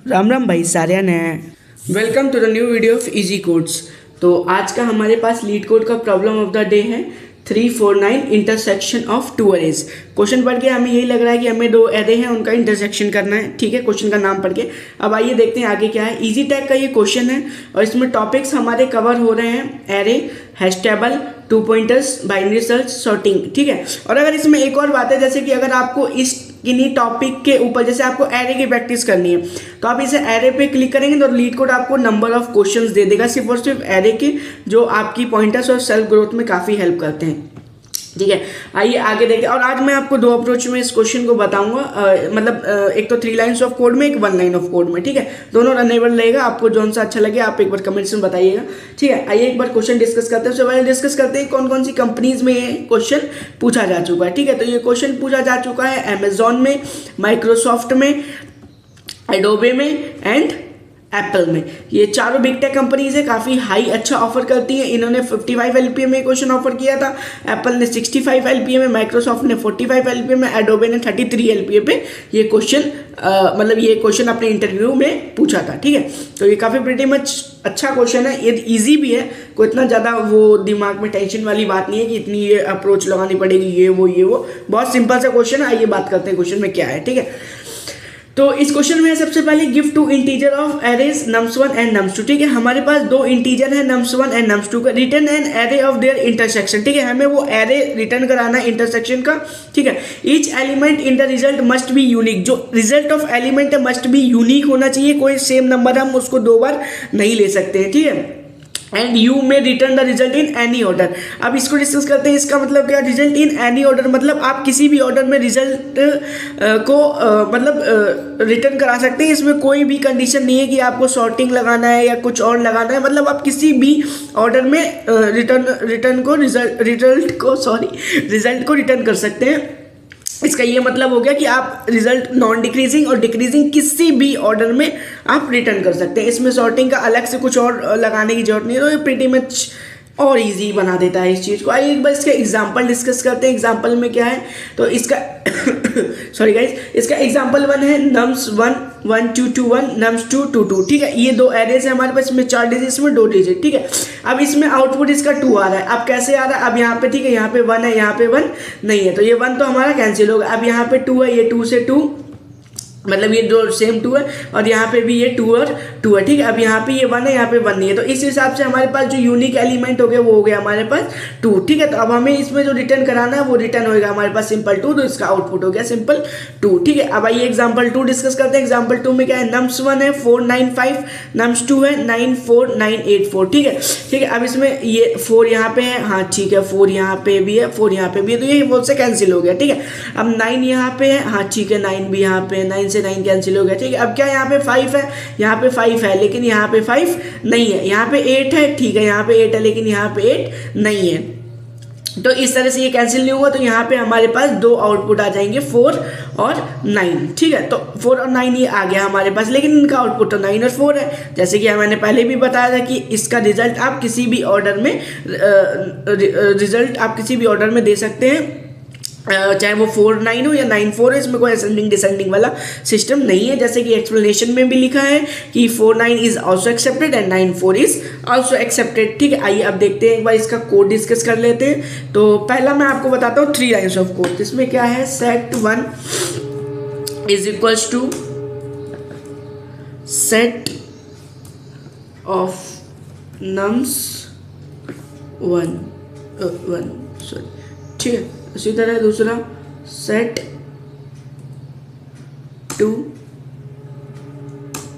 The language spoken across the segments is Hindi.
राम राम भाई सारियान है। Welcome to the new video of easy codes. तो आज का हमारे पास लीड कोड का प्रॉब्लम ऑफ द डे है 349 intersection of two arrays. Question पढ़ के हमें यही लग रहा है कि हमें दो एरे हैं उनका इंटरसेक्शन करना है। ठीक है, क्वेश्चन का नाम पढ़ के अब आइए देखते हैं आगे क्या है। इजी टैग का ये क्वेश्चन है और इसमें टॉपिक्स हमारे कवर हो रहे हैं array, hash table, two pointers, binary search, sorting. ठीक है, और अगर इसमें एक और बात है जैसे कि अगर आपको इस किन्हीं टॉपिक के ऊपर जैसे आपको एरे की प्रैक्टिस करनी है तो आप इसे एरे पे क्लिक करेंगे तो लीड कोड आपको नंबर ऑफ क्वेश्चंस दे देगा सिर्फ और सिर्फ एरे के, जो आपकी पॉइंटर्स और सेल्फ ग्रोथ में काफ़ी हेल्प करते हैं। ठीक है, आइए आगे देखते हैं। और आज मैं आपको दो अप्रोच में इस क्वेश्चन को बताऊंगा, एक तो 3 लाइन्स ऑफ कोड में, एक 1 लाइन ऑफ कोड में। ठीक है, दोनों रनेबल रहेगा, आपको जौन सा अच्छा लगे आप एक बार कमेंट्स में बताइएगा। ठीक है, आइए एक बार क्वेश्चन डिस्कस करते हैं। उससे पहले डिस्कस करते हैं कौन कौन सी कंपनीज में ये क्वेश्चन पूछा जा चुका है। ठीक है, तो ये क्वेश्चन पूछा जा चुका है अमेजॉन में, माइक्रोसॉफ्ट में, एडोबे में एंड एप्पल में। ये चारों बिग टेक कंपनीज है, काफ़ी हाई अच्छा ऑफर करती हैं। इन्होंने 55 LPA में क्वेश्चन ऑफर किया था, एप्पल ने 65 LPA में, माइक्रोसॉफ्ट ने 45 LPA में, एडोबे ने 33 LPA पे ये क्वेश्चन अपने इंटरव्यू में पूछा था। ठीक है, तो ये काफ़ी प्रीटी मच अच्छा क्वेश्चन है, ये ईजी भी है, कोई इतना ज़्यादा वो दिमाग में टेंशन वाली बात नहीं है कि इतनी ये अप्रोच लगानी पड़ेगी, ये वो बहुत सिंपल सा क्वेश्चन है। आइए बात करते हैं क्वेश्चन में क्या है। ठीक है, तो इस क्वेश्चन में सबसे पहले give two integer of arrays nums1 and nums2। ठीक है, हमारे पास दो इंटीजर है nums1 एंड nums2 का। Return an array of their intersection. ठीक है, हमें वो एरे रिटर्न कराना है इंटरसेक्शन का। ठीक है, each element in the result must be unique. जो रिजल्ट ऑफ एलिमेंट है मस्ट बी यूनिक होना चाहिए, कोई सेम नंबर हम उसको दो बार नहीं ले सकते हैं। ठीक है, एंड यू में return the result in any order. अब इसको डिस्कस करते हैं, इसका मतलब क्या, रिजल्ट इन एनी ऑर्डर मतलब आप किसी भी ऑर्डर में रिजल्ट को रिटर्न करा सकते हैं। इसमें कोई भी कंडीशन नहीं है कि आपको सॉर्टिंग लगाना है या कुछ और लगाना है, मतलब आप किसी भी ऑर्डर में रिजल्ट को रिटर्न कर सकते हैं। इसका ये मतलब हो गया कि आप रिजल्ट नॉन डिक्रीजिंग और डिक्रीजिंग किसी भी ऑर्डर में आप रिटर्न कर सकते हैं। इसमें सॉर्टिंग का अलग से कुछ और लगाने की जरूरत नहीं है, तो ये प्रीटी मच और इजी बना देता है इस चीज़ को। आइए एक बार इसका एग्जांपल डिस्कस करते हैं। एग्जांपल में क्या है, तो इसका सॉरी गाइज, इसका एग्जांपल 1 है nums1 1 2 2 1 nums2 2 2। ठीक है, ये दो एरेज है हमारे पास, इसमें 4 डिजिट, इसमें 2 डिजिट। ठीक है, अब इसमें आउटपुट इसका 2 आ रहा है। अब कैसे आ रहा है, अब यहाँ पे ठीक है, यहाँ पे 1 है, यहाँ पे 1 नहीं है, तो ये 1 तो हमारा कैंसिल होगा। अब यहाँ पे 2 है, ये 2 से 2 मतलब ये दो सेम 2 है, और यहाँ पे भी ये 2 और 2 है। ठीक है, अब यहाँ पे ये 1 है, यहाँ पे 1 नहीं है, तो इस हिसाब से हमारे पास जो यूनिक एलिमेंट हो गया वो हो गया हमारे पास 2। ठीक है, तो अब हमें इसमें जो रिटर्न कराना है वो रिटर्न होगा हमारे पास सिंपल 2, तो इसका आउटपुट हो गया सिंपल 2। ठीक है, अब आइए एग्जाम्पल 2 डिस्कस करते हैं। एग्जाम्पल 2 में क्या है, nums1 है 495, nums2 है 94984। ठीक है, ठीक है, अब इसमें ये 4 यहाँ पे है, हाँ ठीक है, 4 यहाँ पे भी है, 4 यहाँ पे भी है, तो ये वो से कैंसिल हो गया। ठीक है, अब 9 यहाँ पे है, हाँ ठीक है, 9 भी यहाँ पे, 9 से 9 कैंसिल हो गया। ठीक है, अब क्या यहाँ पे 5 है, यहाँ पे 5 है लेकिन यहाँ पे 5 नहीं है, यहाँ पे 8 है, ठीक है, यहाँ पे 8 है लेकिन यहाँ पे 8 नहीं है, तो इस तरह से ये कैंसिल नहीं हुआ। तो यहाँ पे हमारे पास दो आउटपुट आ जाएंगे 4 और 9। ठीक है, तो 4 और 9 ये आ गया हमारे पास, लेकिन इनका आउटपुट तो 9 और 4 है। जैसे कि मैंने पहले भी बताया था कि इसका रिजल्ट आप किसी भी ऑर्डर में दे सकते हैं, चाहे वो 4 9 हो या 9 4 है, इसमें कोई असेंडिंग डिसेंडिंग वाला सिस्टम नहीं है। जैसे कि एक्सप्लेनेशन में भी लिखा है कि 4 9 is also accepted and 9 4 is also accepted. ठीक है, आइए अब देखते हैं, एक बार इसका कोड डिस्कस कर लेते हैं। तो पहला मैं आपको बताता हूँ 3 लाइन्स ऑफ कोड। इसमें क्या है, set1 is equals to set of nums1 sorry. ठीक है, इसी तरह दूसरा set 2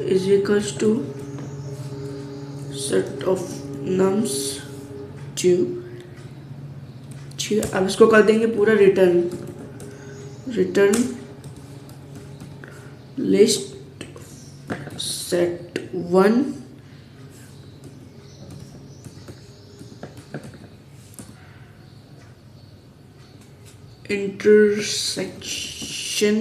is equals to set of nums2। ठीक है, अब इसको कर देंगे पूरा return list set1 intersection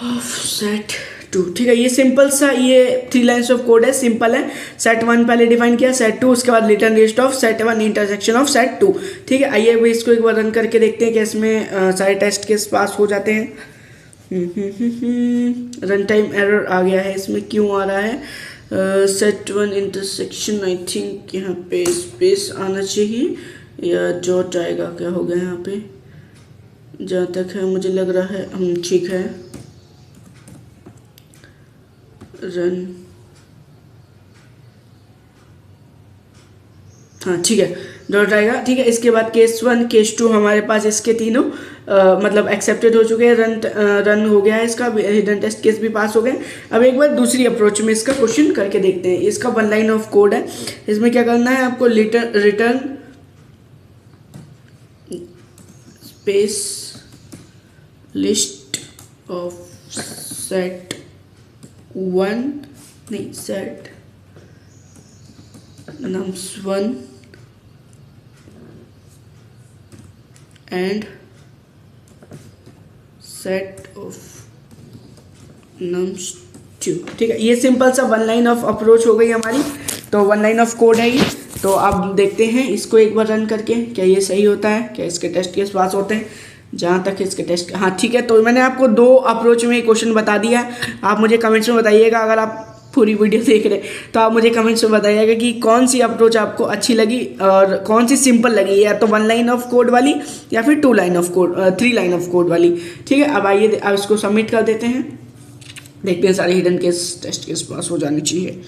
of set 2। ठीक है, ये सिंपल सा ये 3 लाइन्स ऑफ कोड है, सिंपल है। set1 पहले डिफाइन किया, set2 उसके बाद return list of set1 intersection of set2। ठीक है, आइए इसको एक बार रन करके देखते हैं कि इसमें सारे टेस्ट केस पास हो जाते हैं। रन टाइम एरर आ गया है, इसमें क्यों आ रहा है? Set one intersection, I think यहाँ पे स्पेस आना चाहिए या डॉट आएगा, क्या हो गया यहाँ पे? जहाँ तक है मुझे लग रहा है हम ठीक है। रन, हाँ ठीक है, डॉट आएगा। ठीक है, इसके बाद केस 1 केस 2 हमारे पास इसके तीनों मतलब एक्सेप्टेड हो चुके हैं, रन हो गया है, इसका हिडन टेस्ट केस भी पास हो गए। अब एक बार दूसरी अप्रोच में इसका क्वेश्चन करके देखते हैं। इसका 1 लाइन ऑफ कोड है, इसमें क्या करना है आपको? Return space list of set 1 नहीं set nums 1 and set of nums 2। ठीक है, ये सिंपल सा 1 लाइन ऑफ अप्रोच हो गई हमारी। तो 1 लाइन ऑफ कोड है ये। तो अब देखते हैं इसको एक बार रन करके, क्या ये सही होता है, क्या इसके टेस्ट केस पास होते हैं? जहाँ तक इसके टेस्ट, हाँ ठीक है। तो मैंने आपको 2 अप्रोच में क्वेश्चन बता दिया है। आप मुझे कमेंट्स में बताइएगा, अगर आप पूरी वीडियो देख रहे हैं तो आप मुझे कमेंट्स में बताइएगा कि कौन सी अप्रोच आपको अच्छी लगी और कौन सी सिंपल लगी, या तो 1 लाइन ऑफ कोड वाली या फिर 2 line of code 3 line of code वाली। ठीक है, अब आइए अब इसको सबमिट कर देते हैं। देखते हैं सारे हिडन केस टेस्ट केस पास हो जानी चाहिए।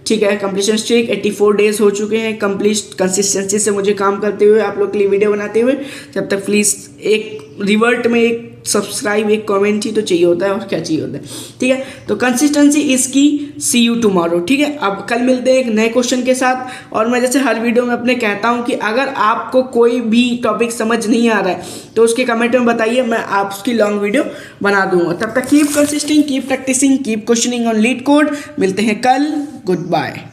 ठीक है, कंप्लीशन स्ट्रीक 84 डेज हो चुके हैं कंप्लीट, कंसिस्टेंसी से मुझे काम करते हुए, आप लोग के लिए वीडियो बनाते हुए। जब तक प्लीज़ एक रिवर्ट में एक सब्सक्राइब, एक कमेंट ही तो चाहिए होता है, और क्या चाहिए होता है। ठीक है, तो कंसिस्टेंसी इसकी सी यू टुमारो। ठीक है, अब कल मिलते हैं एक नए क्वेश्चन के साथ। और मैं जैसे हर वीडियो में अपने कहता हूँ कि अगर आपको कोई भी टॉपिक समझ नहीं आ रहा है तो उसके कमेंट में बताइए, मैं आपकी लॉन्ग वीडियो बना दूंगा। तब तक keep consistent, keep practicing, keep questioning on LeetCode. मिलते हैं कल, गुड बाय।